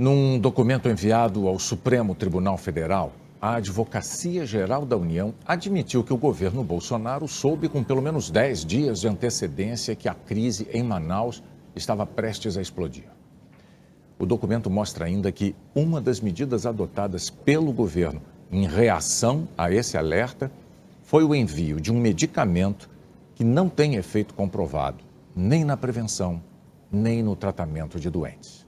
Num documento enviado ao Supremo Tribunal Federal, a Advocacia Geral da União admitiu que o governo Bolsonaro soube com pelo menos 10 dias de antecedência que a crise em Manaus estava prestes a explodir. O documento mostra ainda que uma das medidas adotadas pelo governo em reação a esse alerta foi o envio de um medicamento que não tem efeito comprovado, nem na prevenção, nem no tratamento de doentes.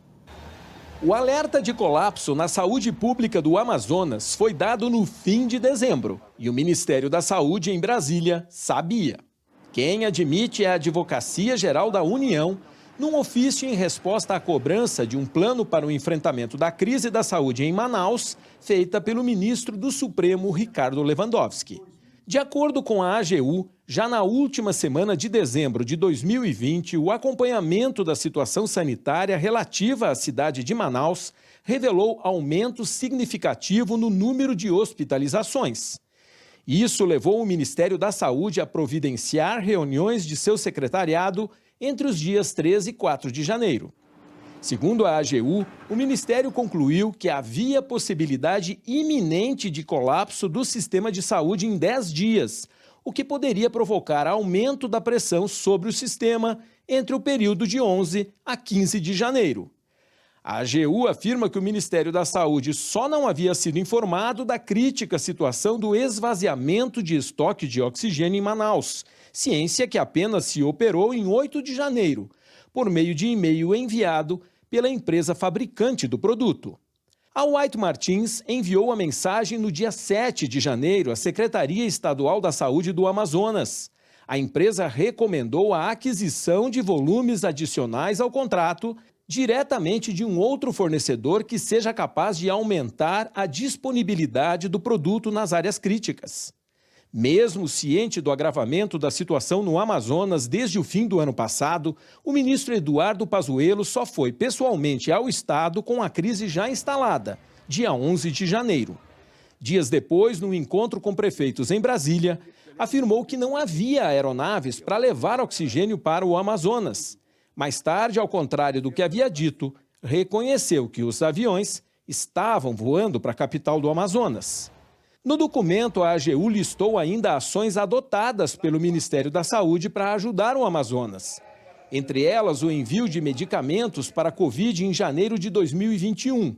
O alerta de colapso na saúde pública do Amazonas foi dado no fim de dezembro e o Ministério da Saúde em Brasília sabia. Quem admite é a Advocacia Geral da União, num ofício em resposta à cobrança de um plano para o enfrentamento da crise da saúde em Manaus, feita pelo ministro do Supremo, Ricardo Lewandowski. De acordo com a AGU, já na última semana de dezembro de 2020, o acompanhamento da situação sanitária relativa à cidade de Manaus revelou aumento significativo no número de hospitalizações. Isso levou o Ministério da Saúde a providenciar reuniões de seu secretariado entre os dias 13 e 4 de janeiro. Segundo a AGU, o Ministério concluiu que havia possibilidade iminente de colapso do sistema de saúde em 10 dias, o que poderia provocar aumento da pressão sobre o sistema entre o período de 11 a 15 de janeiro. A AGU afirma que o Ministério da Saúde só não havia sido informado da crítica situação do esvaziamento de estoque de oxigênio em Manaus, ciência que apenas se operou em 8 de janeiro, por meio de e-mail enviado pela empresa fabricante do produto. A White Martins enviou a mensagem no dia 7 de janeiro à Secretaria Estadual da Saúde do Amazonas. A empresa recomendou a aquisição de volumes adicionais ao contrato diretamente de um outro fornecedor que seja capaz de aumentar a disponibilidade do produto nas áreas críticas. Mesmo ciente do agravamento da situação no Amazonas desde o fim do ano passado, o ministro Eduardo Pazuello só foi pessoalmente ao estado com a crise já instalada, dia 11 de janeiro. Dias depois, no encontro com prefeitos em Brasília, afirmou que não havia aeronaves para levar oxigênio para o Amazonas. Mais tarde, ao contrário do que havia dito, reconheceu que os aviões estavam voando para a capital do Amazonas. No documento, a AGU listou ainda ações adotadas pelo Ministério da Saúde para ajudar o Amazonas. Entre elas, o envio de medicamentos para a Covid em janeiro de 2021,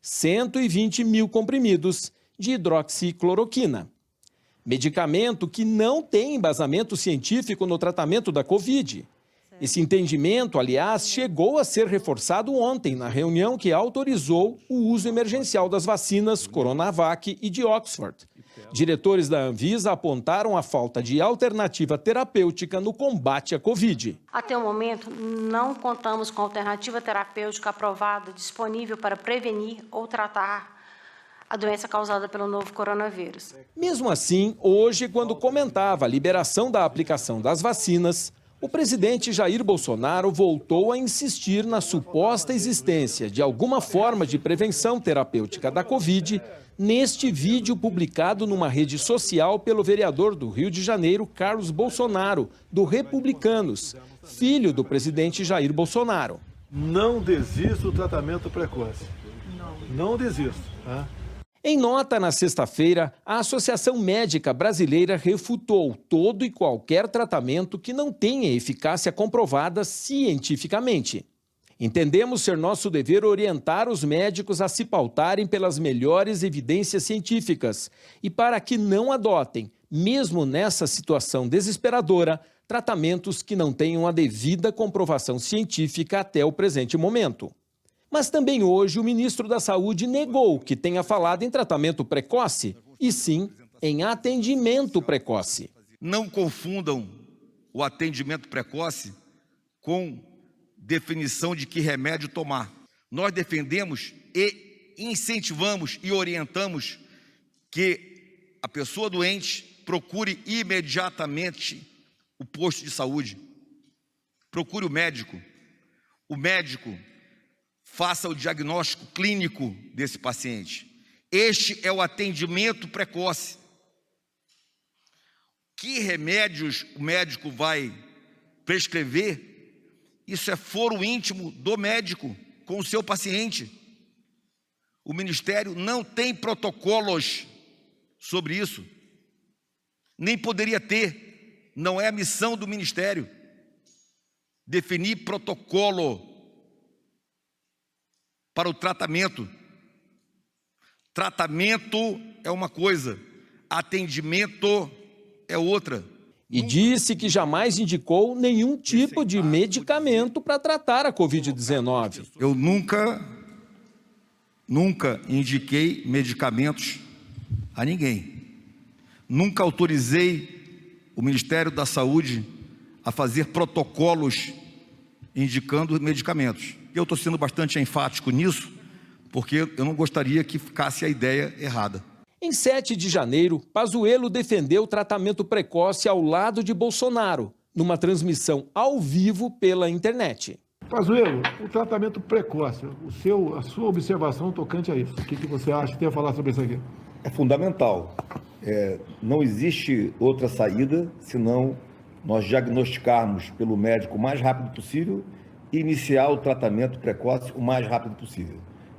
120 mil comprimidos de hidroxicloroquina. Medicamento que não tem embasamento científico no tratamento da Covid. Esse entendimento, aliás, chegou a ser reforçado ontem na reunião que autorizou o uso emergencial das vacinas Coronavac e de Oxford. Diretores da Anvisa apontaram a falta de alternativa terapêutica no combate à Covid. Até o momento, não contamos com alternativa terapêutica aprovada disponível para prevenir ou tratar a doença causada pelo novo coronavírus. Mesmo assim, hoje, quando comentava a liberação da aplicação das vacinas, o presidente Jair Bolsonaro voltou a insistir na suposta existência de alguma forma de prevenção terapêutica da Covid neste vídeo publicado numa rede social pelo vereador do Rio de Janeiro, Carlos Bolsonaro, do Republicanos, filho do presidente Jair Bolsonaro. Não desista do tratamento precoce. Não desista, tá? Em nota, na sexta-feira, a Associação Médica Brasileira refutou todo e qualquer tratamento que não tenha eficácia comprovada cientificamente. Entendemos ser nosso dever orientar os médicos a se pautarem pelas melhores evidências científicas e para que não adotem, mesmo nessa situação desesperadora, tratamentos que não tenham a devida comprovação científica até o presente momento. Mas também hoje o ministro da Saúde negou que tenha falado em tratamento precoce, e sim em atendimento precoce. Não confundam o atendimento precoce com definição de que remédio tomar. Nós defendemos e incentivamos e orientamos que a pessoa doente procure imediatamente o posto de saúde. Procure o médico. O médico faça o diagnóstico clínico desse paciente. Este é o atendimento precoce. Que remédios o médico vai prescrever? Isso é foro íntimo do médico com o seu paciente. O Ministério não tem protocolos sobre isso. Nem poderia ter. Não é a missão do Ministério definir protocolo para o tratamento. Tratamento é uma coisa, atendimento é outra. E disse que jamais indicou nenhum tipo de medicamento para tratar a Covid-19. Eu nunca indiquei medicamentos a ninguém. Nunca autorizei o Ministério da Saúde a fazer protocolos indicando medicamentos. Eu estou sendo bastante enfático nisso, porque eu não gostaria que ficasse a ideia errada. Em 7 de janeiro, Pazuello defendeu o tratamento precoce ao lado de Bolsonaro, numa transmissão ao vivo pela internet. Pazuello, o tratamento precoce, a sua observação tocante a isso. O que você acha que tem a falar sobre isso aqui? É fundamental. Não existe outra saída senão nós diagnosticarmos pelo médico o mais rápido possível e iniciar o tratamento precoce o mais rápido possível.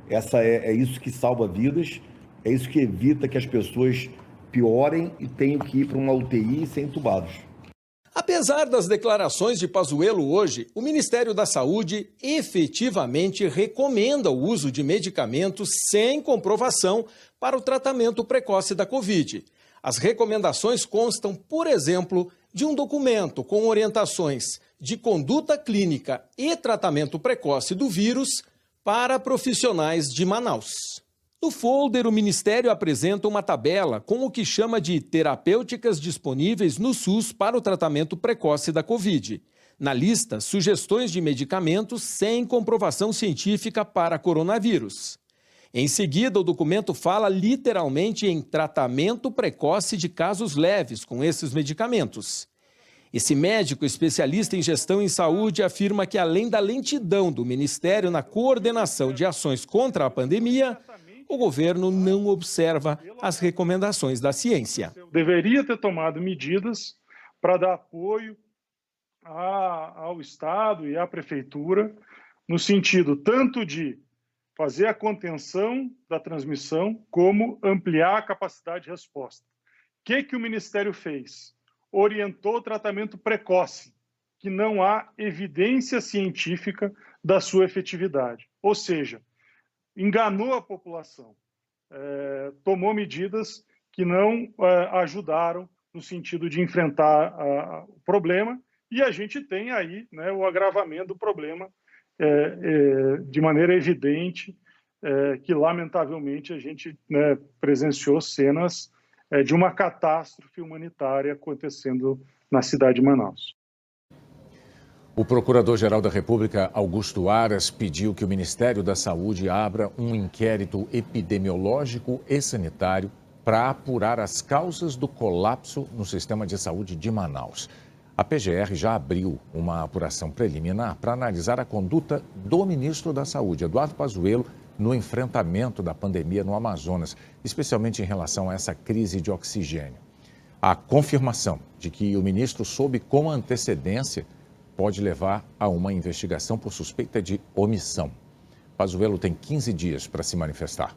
É isso que salva vidas, é isso que evita que as pessoas piorem e tenham que ir para uma UTI e ser entubados. Apesar das declarações de Pazuello hoje, o Ministério da Saúde efetivamente recomenda o uso de medicamentos sem comprovação para o tratamento precoce da Covid. As recomendações constam, por exemplo, de um documento com orientações de conduta clínica e tratamento precoce do vírus para profissionais de Manaus. No folder, o Ministério apresenta uma tabela com o que chama de terapêuticas disponíveis no SUS para o tratamento precoce da Covid. Na lista, sugestões de medicamentos sem comprovação científica para coronavírus. Em seguida, o documento fala literalmente em tratamento precoce de casos leves com esses medicamentos. Esse médico especialista em gestão em saúde afirma que, além da lentidão do Ministério na coordenação de ações contra a pandemia, o governo não observa as recomendações da ciência. Deveria ter tomado medidas para dar apoio ao Estado e à Prefeitura, no sentido tanto de fazer a contenção da transmissão, como ampliar a capacidade de resposta. O que o Ministério fez? Orientou o tratamento precoce, que não há evidência científica da sua efetividade. Ou seja, enganou a população, tomou medidas que não ajudaram no sentido de enfrentar o problema, e a gente tem aí, né, o agravamento do problema de maneira evidente, que lamentavelmente a gente, né, presenciou cenas de uma catástrofe humanitária acontecendo na cidade de Manaus. O Procurador-Geral da República, Augusto Aras, pediu que o Ministério da Saúde abra um inquérito epidemiológico e sanitário para apurar as causas do colapso no sistema de saúde de Manaus. A PGR já abriu uma apuração preliminar para analisar a conduta do ministro da Saúde, Eduardo Pazuello, no enfrentamento da pandemia no Amazonas, especialmente em relação a essa crise de oxigênio. A confirmação de que o ministro soube com antecedência pode levar a uma investigação por suspeita de omissão. Pazuello tem 15 dias para se manifestar.